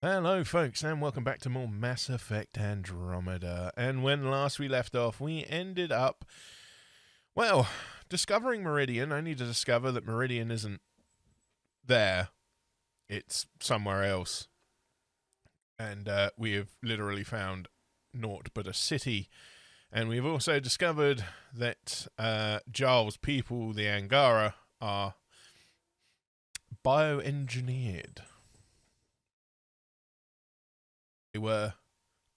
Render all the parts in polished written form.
Hello folks and welcome back to more Mass Effect Andromeda. And when last we left off, we ended up, well, discovering Meridian, only to discover that Meridian isn't there. It's somewhere else. And we have literally found naught but a city. And we've also discovered that Giles' people, the Angara, are bioengineered. They were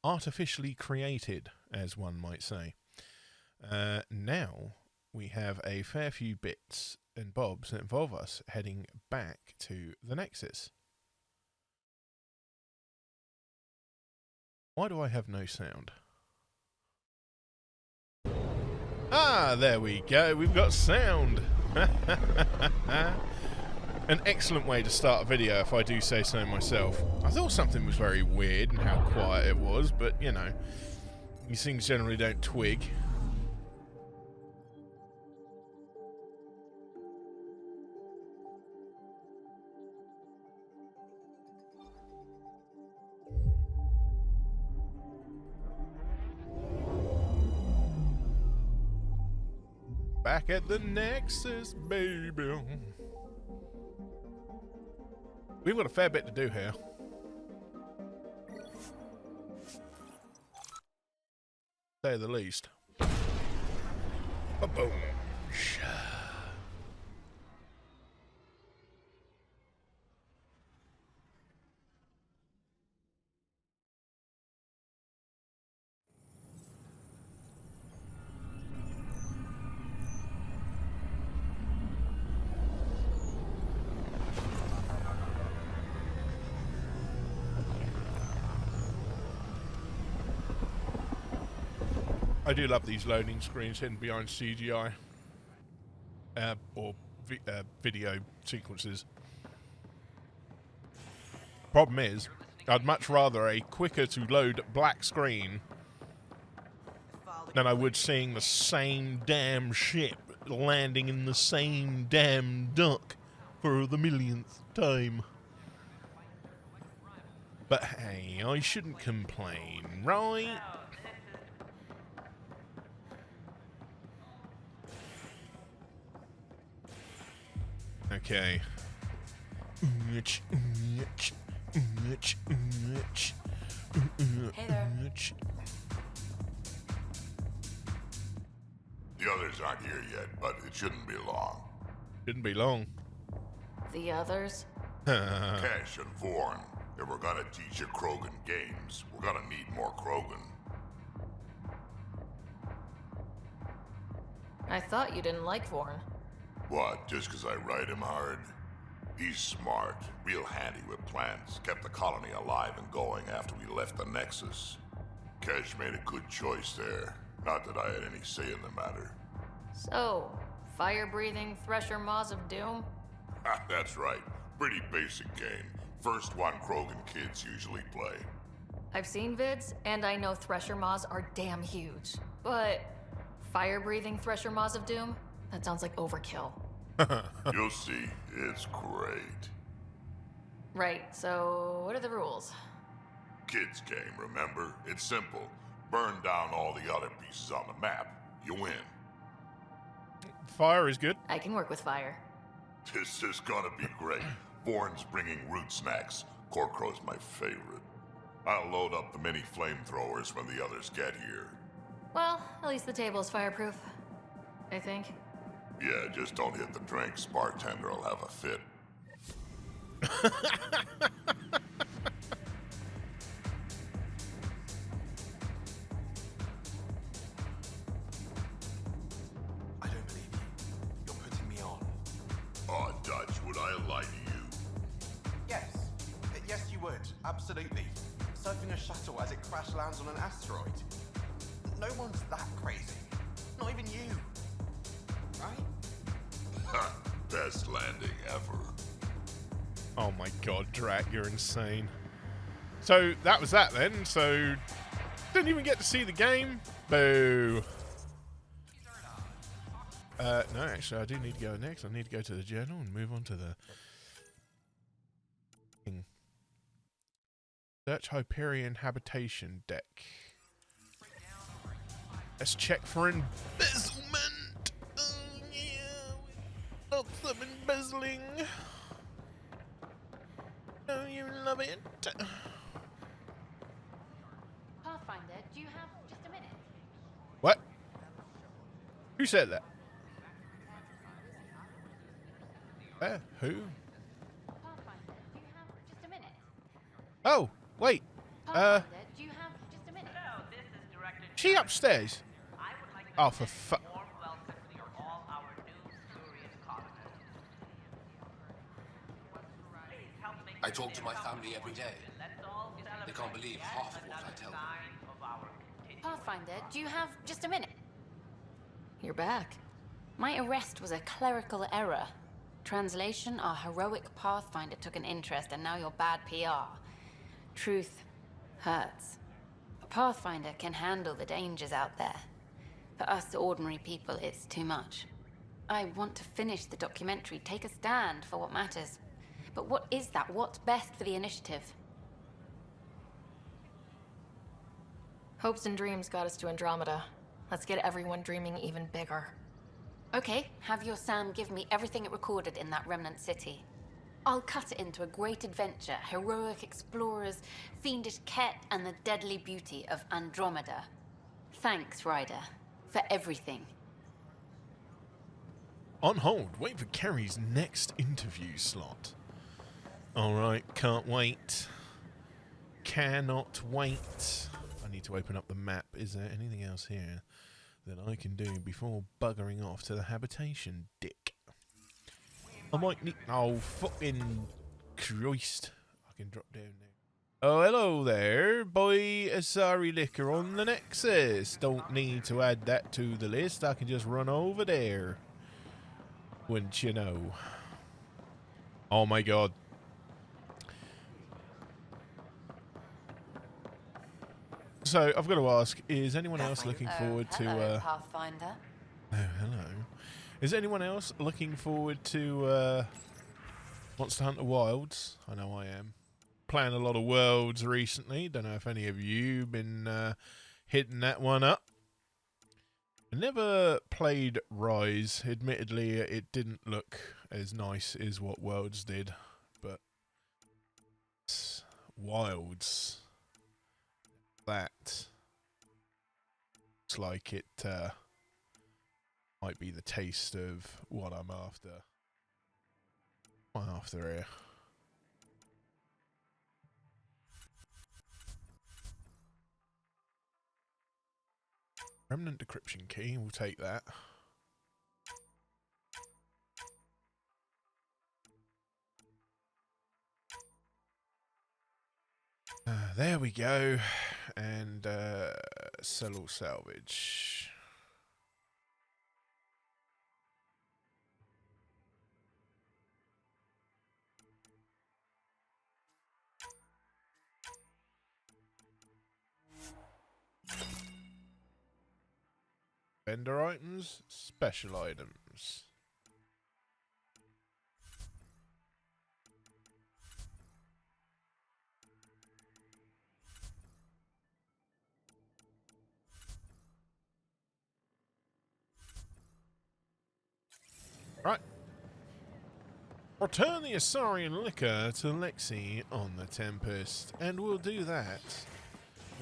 artificially created, as one might say. Now we have a fair few bits and bobs that involve us heading back to the Nexus. Why do I have no sound? Ah, there we go. We've got sound. An excellent way to start a video, if I do say so myself. I thought something was very weird in how quiet it was, but, you know, these things generally don't twig. Back at the Nexus, baby. We've got a fair bit to do here. Say the least. Ba-boom. I do love these loading screens hidden behind CGI or video sequences. Problem is, I'd much rather a quicker to load black screen than I would seeing the same damn ship landing in the same damn dock for the millionth time. But hey, I shouldn't complain, right? Okay. Hey there. The others aren't here yet, but it shouldn't be long. Shouldn't be long. The others? Cash and Vorn. If we're gonna teach you Krogan games, we're gonna need more Krogan. I thought you didn't like Vorn. What, just 'cause I ride him hard? He's smart, real handy with plans, kept the colony alive and going after we left the Nexus. Cash made a good choice there. Not that I had any say in the matter. So, fire-breathing Thresher Maws of Doom? That's right. Pretty basic game. First one Krogan kids usually play. I've seen vids, and I know Thresher Maws are damn huge. But fire-breathing Thresher Maws of Doom? That sounds like overkill. You'll see. It's great. Right, so what are the rules? Kids game, remember? It's simple. Burn down all the other pieces on the map. You win. Fire is good. I can work with fire. This is gonna be great. Vorn's bringing root snacks. Corcrow's my favorite. I'll load up the mini flamethrowers when the others get here. Well, at least the table is fireproof. I think. Yeah, just don't hit the drinks. Bartender will have a fit. I don't believe you. You're putting me on. Oh, Dutch, would I lie to you? Yes. Yes, you would. Absolutely. Surfing a shuttle as it crash lands on an asteroid. No one's that crazy. Not even you. Right? Ha! Best landing ever. Oh my god, Drac, you're insane. So, that was that then. So, didn't even get to see the game. Boo. No, actually, I do need to go next. I need to go to the journal and move on to the Search Hyperion habitation deck. Let's check for embezzlement. Oh yeah, we love some embezzling. Oh, you love it. Pathfinder, do you have just a minute? What? Who said that? Who? Pathfinder, do you have just a minute? Oh, wait. Pathfinder, do you have just a minute? Hello, this is Director She upstairs. I would like to Oh, for extend fu- a warm welcome to all our new curious colonists. Please help make I talk to my family every day. Let's all They can't believe celebrate half yet of what I another tell them. sign of our continued Pathfinder, do you have just a minute? You're back. My arrest was a clerical error. Translation, our heroic Pathfinder took an interest and now you're bad PR. Truth hurts. A Pathfinder can handle the dangers out there. For us ordinary people, it's too much. I want to finish the documentary, take a stand for what matters. But what is that? What's best for the initiative? Hopes and dreams got us to Andromeda. Let's get everyone dreaming even bigger. Okay, have your Sam give me everything it recorded in that remnant city. I'll cut it into a great adventure, heroic explorers, fiendish Ket, and the deadly beauty of Andromeda. Thanks, Ryder, for everything. On hold. Wait for Kerry's next interview slot. Alright, can't wait. Cannot wait. I need to open up the map. Is there anything else here that I can do before buggering off to the habitation dick? I might need... Oh, fucking Christ. I can drop down there. Oh, hello there. Buy Asari liquor on the Nexus. Don't need to add that to the list. I can just run over there. Wouldn't you know? Oh my god. So, I've got to ask, is anyone else looking forward to... Hello, Pathfinder. Oh, hello. Is anyone else looking forward to Monster Hunter Wilds? I know I am. Playing a lot of Worlds recently. Don't know if any of you been hitting that one up. I never played Rise. Admittedly, it didn't look as nice as what Worlds did. But Wilds... that looks like it might be the taste of what I'm after. What am I after here? Remnant decryption key, we'll take that. There we go. And sell or salvage. Vendor items, special items. Right. Return the Asarian liquor to Lexi on the Tempest, and we'll do that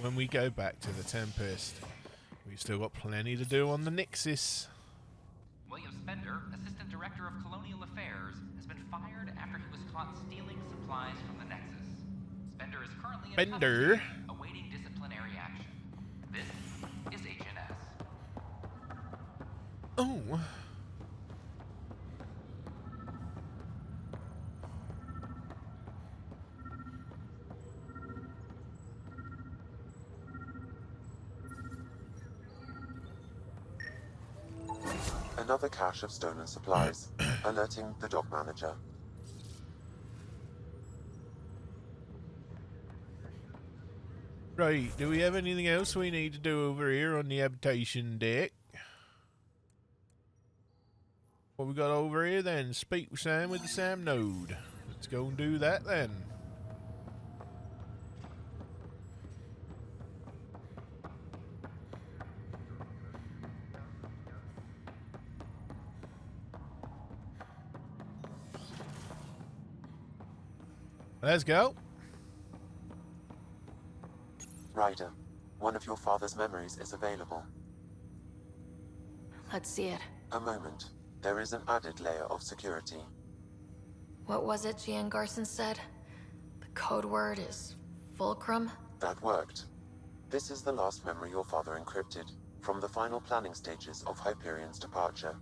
when we go back to the Tempest. We've still got plenty to do on the Nixis. William Spender, Assistant Director of Colonial Affairs, has been fired after he was caught stealing supplies from the Nexus. Spender is currently in Spender. custody, awaiting disciplinary action. This is HNS. Oh. Another cache of stolen supplies, alerting the dock manager. Right, do we have anything else we need to do over here on the habitation deck? What we got over here then? Speak with Sam with the Sam node. Let's go and do that then. Let's go. Ryder, one of your father's memories is available. Let's see it. A moment. There is an added layer of security. What was it Gian Garson said? The code word is fulcrum? That worked. This is the last memory your father encrypted, from the final planning stages of Hyperion's departure.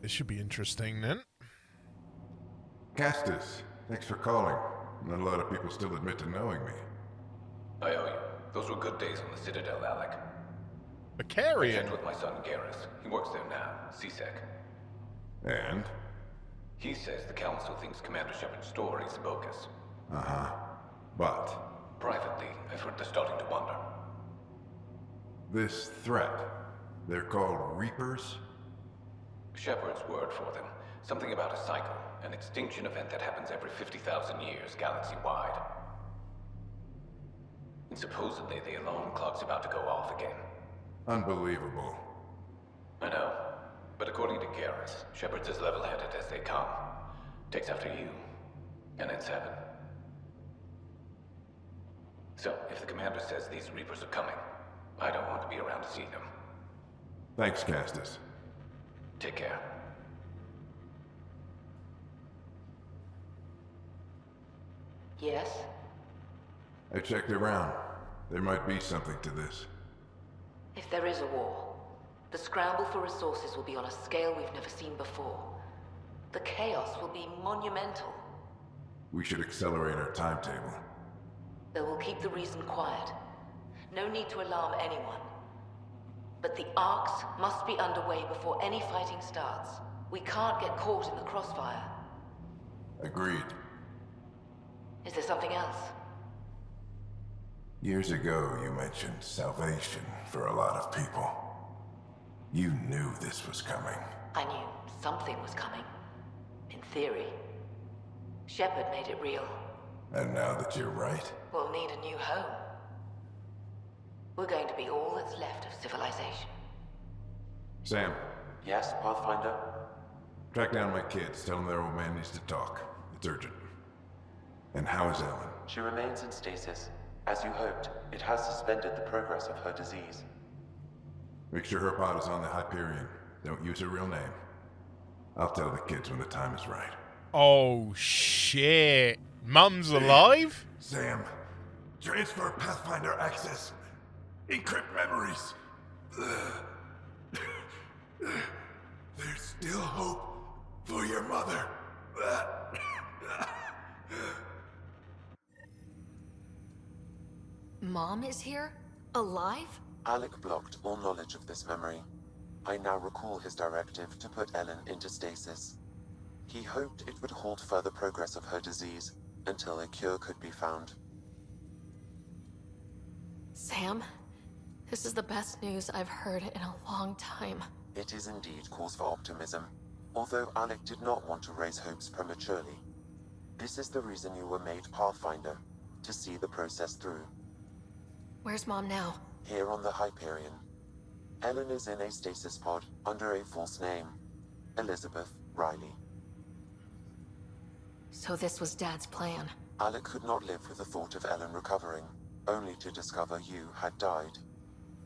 This should be interesting then. Castus, thanks for calling. Not a lot of people still admit to knowing me. I owe you. Those were good days on the Citadel, Alec. I Vicarian. checked with my son Garrus. He works there now, CSEC. And? He says the Council thinks Commander Shepard's story is bogus. Uh-huh. But? Privately, I've heard they're starting to wonder. This threat, they're called Reapers? Shepard's word for them. Something about a cycle, an extinction event that happens every 50,000 years, galaxy-wide. And supposedly the alarm clock's about to go off again. Unbelievable. I know. But according to Garrus, Shepard's as level-headed as they come. Takes after you. And it's heaven. So, if the commander says these Reapers are coming, I don't want to be around to see them. Thanks, Castus. Take care. Yes? I checked around. There might be something to this. If there is a war, the scramble for resources will be on a scale we've never seen before. The chaos will be monumental. We should accelerate our timetable. They will keep the reason quiet. No need to alarm anyone. But the arcs must be underway before any fighting starts. We can't get caught in the crossfire. Agreed. Is there something else? Years ago, you mentioned salvation for a lot of people. You knew this was coming. I knew something was coming. In theory. Shepard made it real. And now that you're right, We'll need a new home. We're going to be all that's left of civilization. Sam, Yes, Pathfinder? track down my kids. Tell them their old man needs to talk. It's urgent. And how is Ellen? She remains in stasis. As you hoped, it has suspended the progress of her disease. Make sure her pod is on the Hyperion. Don't use her real name. I'll tell the kids when the time is right. Oh, shit. Mum's alive? Sam, transfer Pathfinder access. Encrypt memories. There's still hope for your mother. Mom is here? Alive? Alec blocked all knowledge of this memory. I now recall his directive to put Ellen into stasis. He hoped it would halt further progress of her disease until a cure could be found. Sam, this is the best news I've heard in a long time. It is indeed cause for optimism, although Alec did not want to raise hopes prematurely. This is the reason you were made Pathfinder, to see the process through. Where's Mom now? Here on the Hyperion. Ellen is in a stasis pod under a false name, Elizabeth Riley. So this was Dad's plan. Alec could not live with the thought of Ellen recovering, only to discover you had died.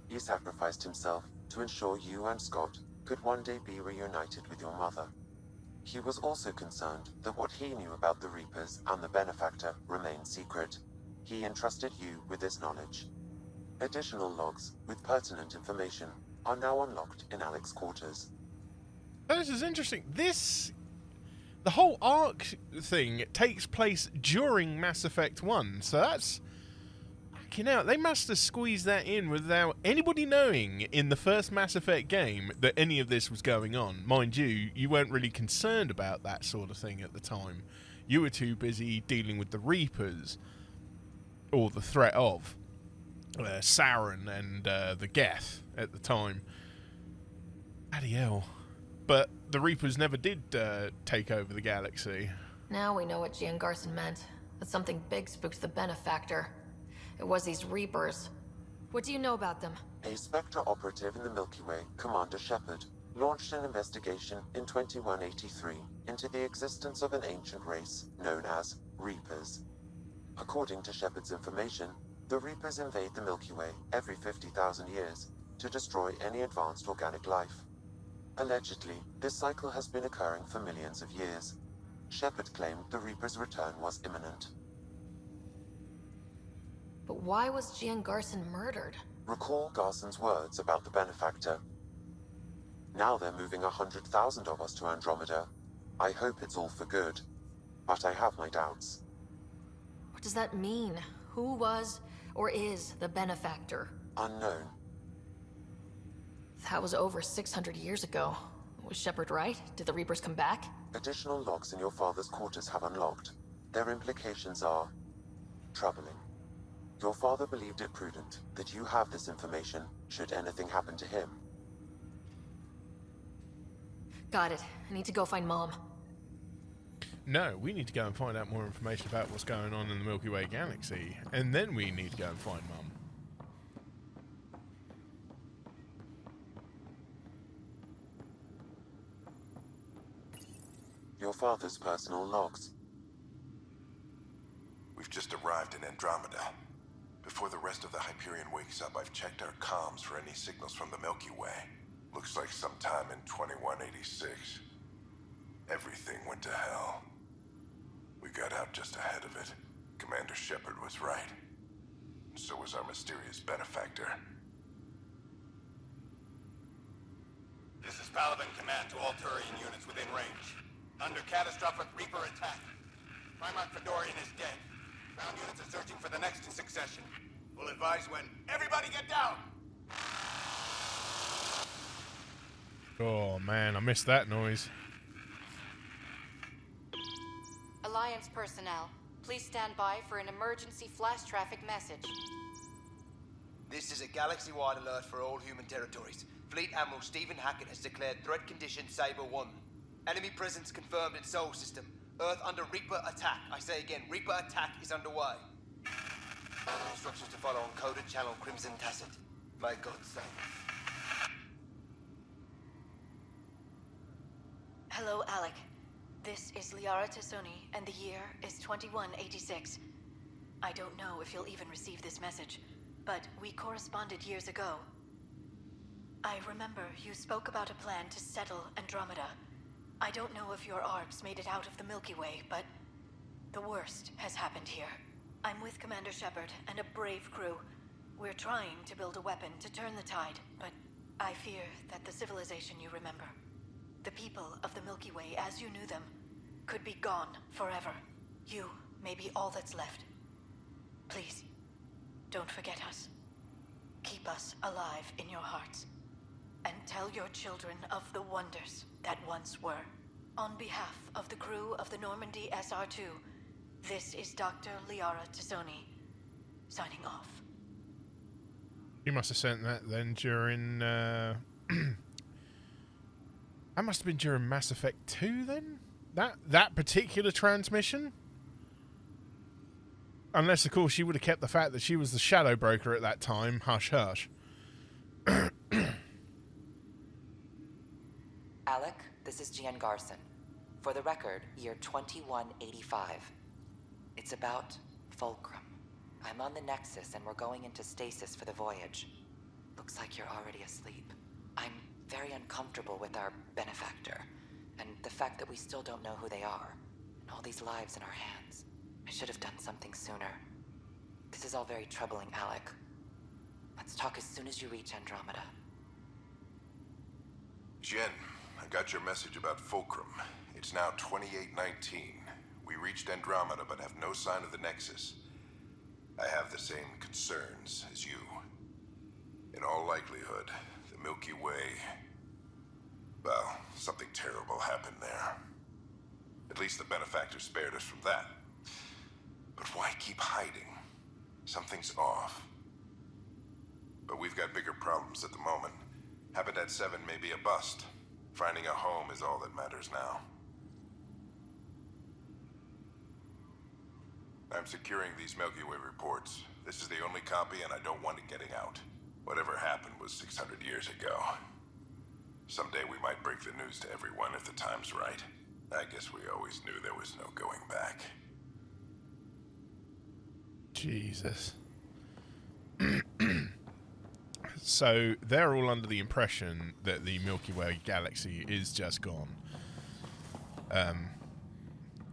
He sacrificed himself to ensure you and Scott could one day be reunited with your mother. He was also concerned that what he knew about the Reapers and the Benefactor remained secret. He entrusted you with this knowledge. Additional logs with pertinent information are now unlocked in Alec's quarters. Oh, this is interesting. The whole arc thing takes place during Mass Effect 1, so that's... Fucking hell, they must have squeezed that in without anybody knowing in the first Mass Effect game that any of this was going on. Mind you, you weren't really concerned about that sort of thing at the time. You were too busy dealing with the Reapers, or the threat of Saren and the Geth at the time. Bloody hell. But the Reapers never did take over the galaxy. Now we know what Gian Garson meant. That something big spooked the Benefactor. It was these Reapers. What do you know about them? A Spectre operative in the Milky Way, Commander Shepard, launched an investigation in 2183 into the existence of an ancient race known as Reapers. According to Shepard's information, the Reapers invade the Milky Way every 50,000 years to destroy any advanced organic life. Allegedly, this cycle has been occurring for millions of years. Shepard claimed the Reapers' return was imminent. But why was Gian Garson murdered? Recall Garson's words about the benefactor. Now they're moving 100,000 of us to Andromeda. I hope it's all for good, but I have my doubts. What does that mean? Who was or is the benefactor? Unknown. That was over 600 years ago. Was Shepard right? Did the Reapers come back? Additional logs in your father's quarters have unlocked. Their implications are troubling. Your father believed it prudent that you have this information should anything happen to him. Got it. I need to go find Mom. No, we need to go and find out more information about what's going on in the Milky Way Galaxy, and then we need to go and find Mum. Your father's personal logs. We've just arrived in Andromeda. Before the rest of the Hyperion wakes up, I've checked our comms for any signals from the Milky Way. Looks like sometime in 2186. Everything went to hell. We got out just ahead of it. Commander Shepard was right. And so was our mysterious benefactor. This is Paladin Command to all Turian units within range. Under catastrophic Reaper attack. Primarch Fedorian is dead. Ground units are searching for the next in succession. We'll advise when. Everybody get down! Oh man, I missed that noise. Alliance personnel, please stand by for an emergency flash traffic message. This is a galaxy-wide alert for all human territories. Fleet Admiral Stephen Hackett has declared threat condition Saber 1. Enemy presence confirmed in Sol System. Earth under Reaper attack. I say again, Reaper attack is underway. Instructions to follow on coded channel Crimson Tacit. May God save. Hello, Alec. This is Liara Tassoni, and the year is 2186. I don't know if you'll even receive this message, but we corresponded years ago. I remember you spoke about a plan to settle Andromeda. I don't know if your arcs made it out of the Milky Way, but the worst has happened here. I'm with Commander Shepard and a brave crew. We're trying to build a weapon to turn the tide, but I fear that the civilization you remember, the people of the Milky Way as you knew them, could be gone forever. You may be all that's left. Please, don't forget us. Keep us alive in your hearts. And tell your children of the wonders that once were. On behalf of the crew of the Normandy SR-2, this is Dr. Liara Tassoni, signing off. You must have sent that then during... that must have been during Mass Effect 2 then? That particular transmission? Unless, of course, she would have kept the fact that she was the Shadow Broker at that time. Hush, hush. Alec, this is Gian Garson. For the record, year 2185. It's about Fulcrum. I'm on the Nexus and we're going into stasis for the voyage. Looks like you're already asleep. I'm very uncomfortable with our benefactor, and the fact that we still don't know who they are, and all these lives in our hands. I should have done something sooner. This is all very troubling, Alec. Let's talk as soon as you reach Andromeda. Jen, I got your message about Fulcrum. It's now 2819. We reached Andromeda but have no sign of the Nexus. I have the same concerns as you. In all likelihood, the Milky Way... well, something terrible happened there. At least the benefactor spared us from that. But why keep hiding? Something's off. But we've got bigger problems at the moment. Habitat 7 may be a bust. Finding a home is all that matters now. I'm securing these Milky Way reports. This is the only copy and I don't want it getting out. Whatever happened was 600 years ago. Someday we might break the news to everyone if the time's right. I guess we always knew there was no going back. Jesus. So they're all under the impression that the Milky Way Galaxy is just gone.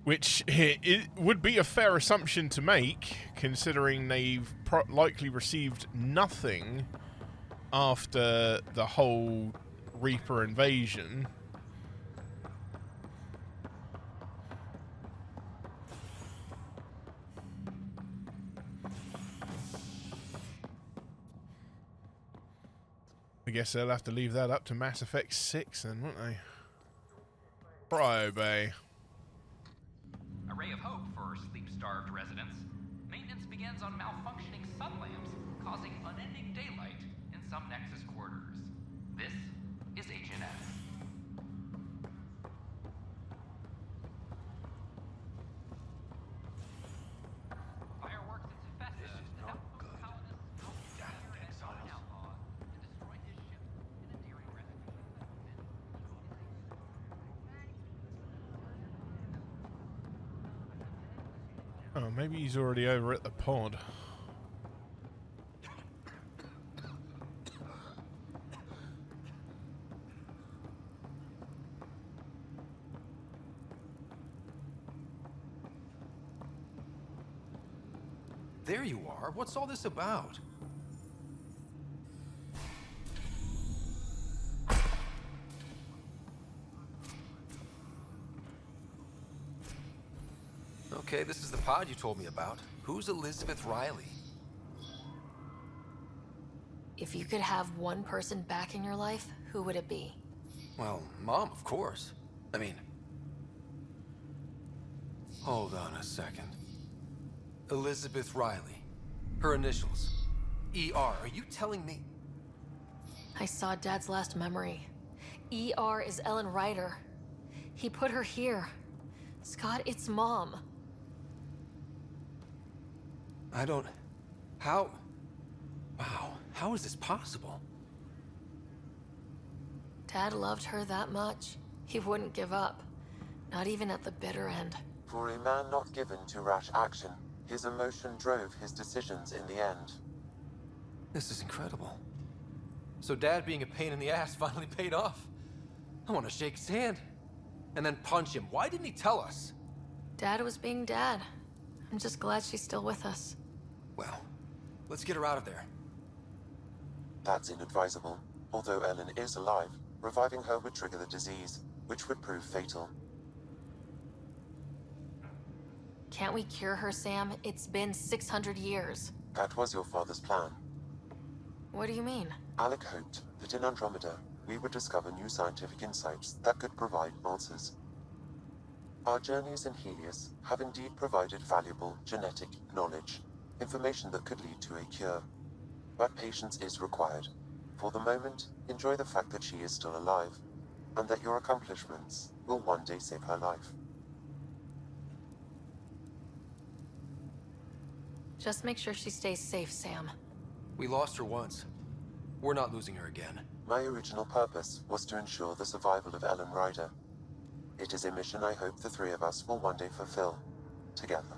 Which it would be a fair assumption to make, considering they've likely received nothing after the whole Reaper invasion. I guess they'll have to leave that up to Mass Effect 6 then, won't they? Probably. A ray of hope for sleep-starved residents. Maintenance begins on malfunctioning sun lamps, causing unending daylight in some Nexus quarters. This is HNS. Fireworks and Tefessa. This is not good. Oh, maybe he's already over at the pod. There you are. What's all this about? Okay, this is the pod you told me about. Who's Elizabeth Riley? If you could have one person back in your life, who would it be? Well, Mom, of course. I mean... Hold on a second. Elizabeth Riley. Her initials. ER. Are you telling me? I saw Dad's last memory. ER is Ellen Ryder. He put her here. Scott, it's Mom. I don't... How... Wow, how is this possible? Dad loved her that much. He wouldn't give up. Not even at the bitter end. For a man not given to rash action, his emotion drove his decisions in the end. This is incredible. So Dad being a pain in the ass finally paid off. I want to shake his hand. And then punch him. Why didn't he tell us? Dad was being Dad. I'm just glad she's still with us. Well, let's get her out of there. That's inadvisable. Although Ellen is alive, reviving her would trigger the disease, which would prove fatal. Can't we cure her, Sam? It's been 600 years. That was your father's plan. What do you mean? Alec hoped that in Andromeda, we would discover new scientific insights that could provide answers. Our journeys in Helios have indeed provided valuable genetic knowledge, information that could lead to a cure. But patience is required. For the moment, enjoy the fact that she is still alive, and that your accomplishments will one day save her life. Just make sure she stays safe, Sam. We lost her once. We're not losing her again. My original purpose was to ensure the survival of Ellen Ryder. It is a mission I hope the three of us will one day fulfill, together.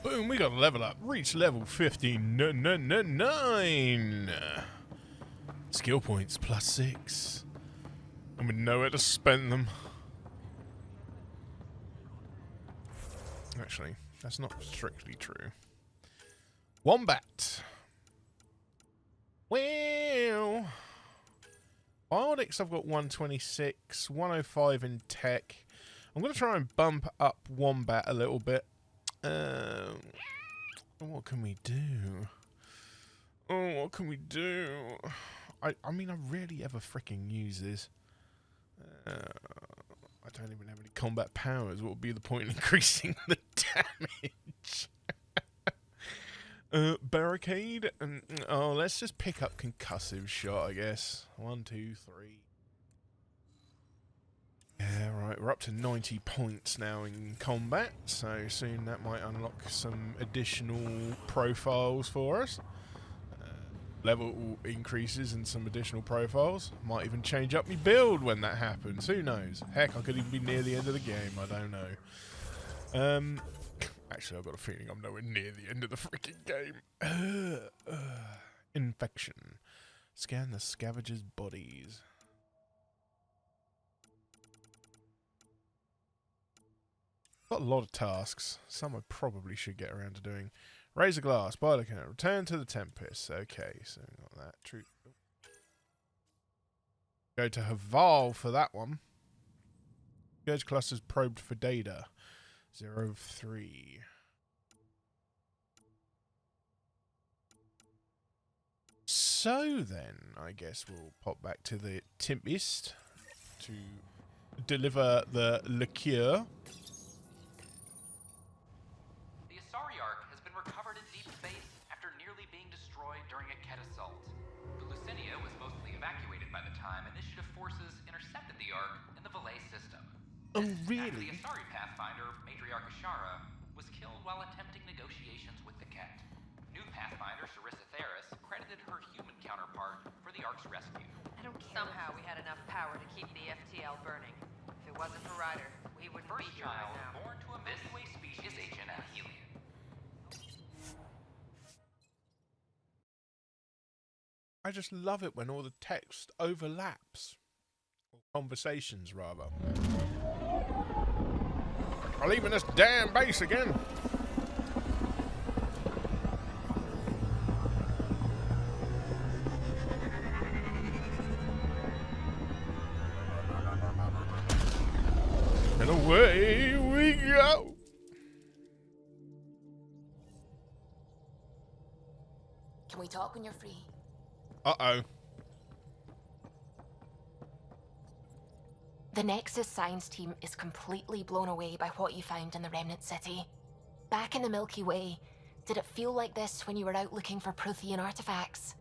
Boom, we got a level up. Reach level 59. Skill points +6. And we know where to spend them. Actually, that's not strictly true. Wombat. Well, Bionics, I've got 126, 105 in tech. I'm going to try and bump up Wombat a little bit. What can we do? Oh, what can we do? I mean, I rarely ever freaking use this. I don't even have any combat powers. What would be the point in increasing the damage? Barricade? And oh, let's just pick up concussive shot, I guess. 1, 2, 3. Yeah, right. We're up to 90 points now in combat, so soon that might unlock some additional profiles for us. level increases and some additional profiles. Might even change up my build when that happens. Who knows? Heck, I could even be near the end of the game. I don't know. Actually, I've got a feeling I'm nowhere near the end of the freaking game. Infection. Scan the scavengers' bodies. Got a lot of tasks. Some I probably should get around to doing. Raise a glass. Boiler cannon. Return to the Tempest. Okay, so got that. True. Go to Haval for that one. Scourge clusters probed for data. 03. So then, I guess we'll pop back to the Tempest to deliver the liqueur. The Asari Ark has been recovered in deep space after nearly being destroyed during a Ket assault. The Lucinia was mostly evacuated by the time Initiative forces intercepted the Ark in the Valet system. Oh, really? The Asari Pathfinder, Matriarch Ashara, was killed while attempting negotiations with the Ket. New Pathfinder, Sarissa Theris, credited her human counterpart for the Ark's rescue. Somehow we had enough power to keep the FTL burning. If it wasn't for Ryder, we wouldn't be here right now. Born to a Milky Way species agent at Helion. I just love it when all the text overlaps. Or conversations, rather. I'm leaving this damn base again. And away we go. Can we talk when you're free? Uh-oh. The Nexus science team is completely blown away by what you found in the Remnant City. Back in the Milky Way, did it feel like this when you were out looking for Prothean artifacts?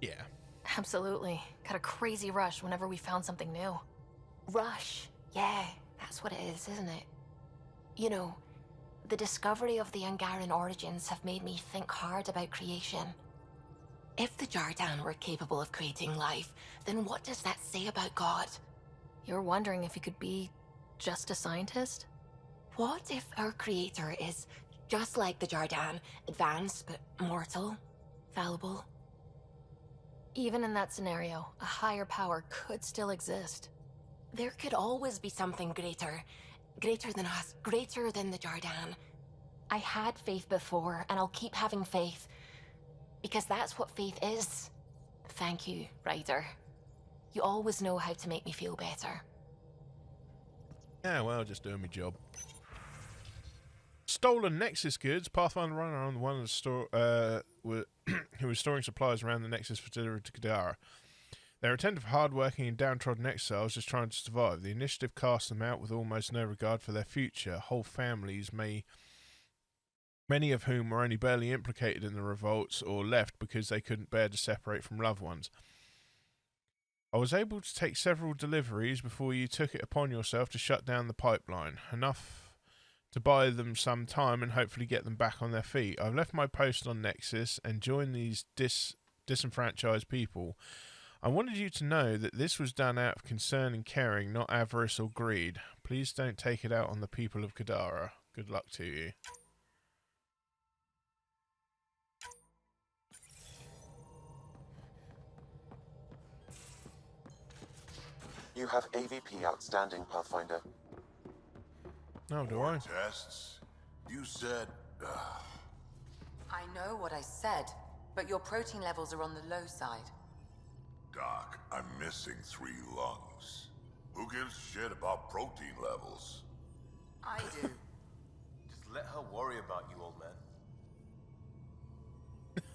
Yeah. Absolutely. Got a crazy rush whenever we found something new. Rush. Yeah, that's what it is, isn't it? You know, the discovery of the Angaran origins have made me think hard about creation. If the Jardan were capable of creating life, then what does that say about God? You're wondering if he could be just a scientist? What if our creator is just like the Jardan, advanced but mortal, fallible? Even in that scenario, a higher power could still exist. There could always be something greater. Greater than us, greater than the Jardan. I had faith before, and I'll keep having faith. Because that's what faith is. Thank you, Ryder. You always know how to make me feel better. Yeah, well, just doing my job. Stolen Nexus goods. Pathfinder runner on one of the store who was storing supplies around the Nexus for delivery to Kadara. They're attentive, hard-working, and downtrodden exiles just trying to survive. The initiative casts them out with almost no regard for their future. Whole families, many of whom were only barely implicated in the revolts or left because they couldn't bear to separate from loved ones. I was able to take several deliveries before you took it upon yourself to shut down the pipeline. Enough to buy them some time and hopefully get them back on their feet. I've left my post on Nexus and joined these disenfranchised people. I wanted you to know that this was done out of concern and caring, not avarice or greed. Please don't take it out on the people of Kadara. Good luck to you. You have AVP outstanding, Pathfinder. No, do I? Tests? You said... I know what I said, but your protein levels are on the low side. Doc, I'm missing 3 lungs. Who gives a shit about protein levels? I do. Just let her worry about you, old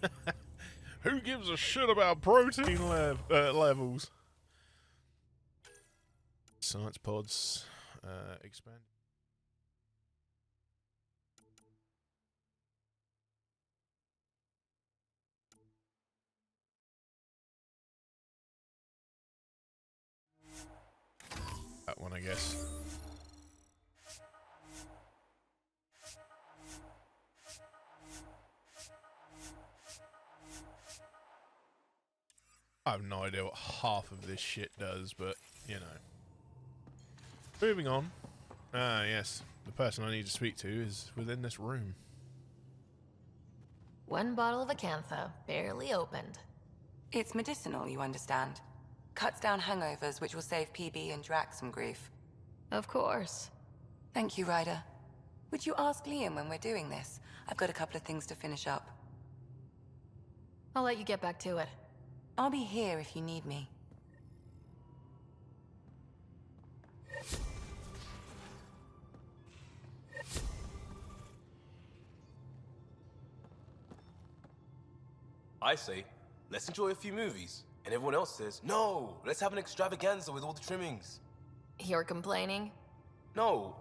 man. Who gives a shit about protein levels? Science pods expand. That one, I guess. I have no idea what half of this shit does, but, you know. Moving on. Ah, yes. The person I need to speak to is within this room. One bottle of Acantha, barely opened. It's medicinal, you understand. Cuts down hangovers, which will save PB and Drax some grief. Of course. Thank you, Ryder. Would you ask Liam when we're doing this? I've got a couple of things to finish up. I'll let you get back to it. I'll be here if you need me. I say, let's enjoy a few movies. And everyone else says, no, let's have an extravaganza with all the trimmings. You're complaining? No.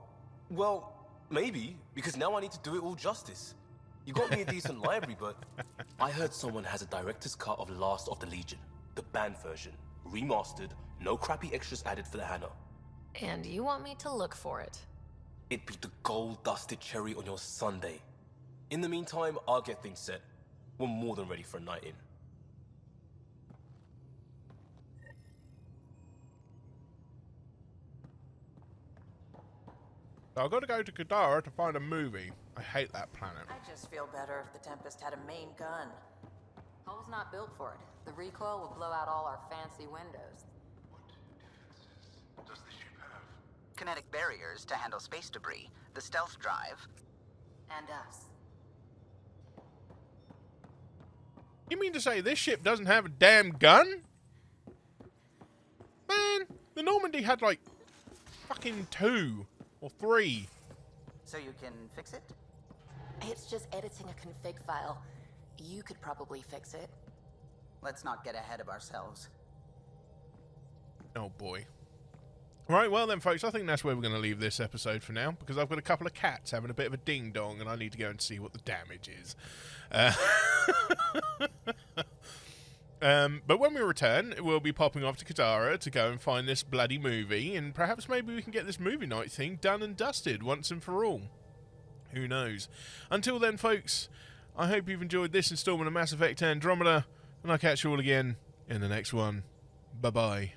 Well, maybe, because now I need to do it all justice. You got me a decent library, but I heard someone has a director's cut of Last of the Legion. The banned version. Remastered, no crappy extras added for the Hannah. And you want me to look for it? It'd be the gold-dusted cherry on your sundae. In the meantime, I'll get things set. We're more than ready for a night in. I've got to go to Kadara to find a movie. I hate that planet. I just feel better if the Tempest had a main gun. Hull's not built for it. The recoil will blow out all our fancy windows. What does the ship have? Kinetic barriers to handle space debris, the stealth drive. And us. You mean to say this ship doesn't have a damn gun? Man, the Normandy had like fucking 2 or 3. So you can fix it? It's just editing a config file. You could probably fix it. Let's not get ahead of ourselves. Oh boy. Right, well then folks, I think that's where we're going to leave this episode for now, because I've got a couple of cats having a bit of a ding-dong and I need to go and see what the damage is. But when we return, we'll be popping off to Kadara to go and find this bloody movie, and perhaps maybe we can get this movie night thing done and dusted once and for all. Who knows? Until then, folks, I hope you've enjoyed this installment of Mass Effect Andromeda, and I'll catch you all again in the next one. Bye-bye.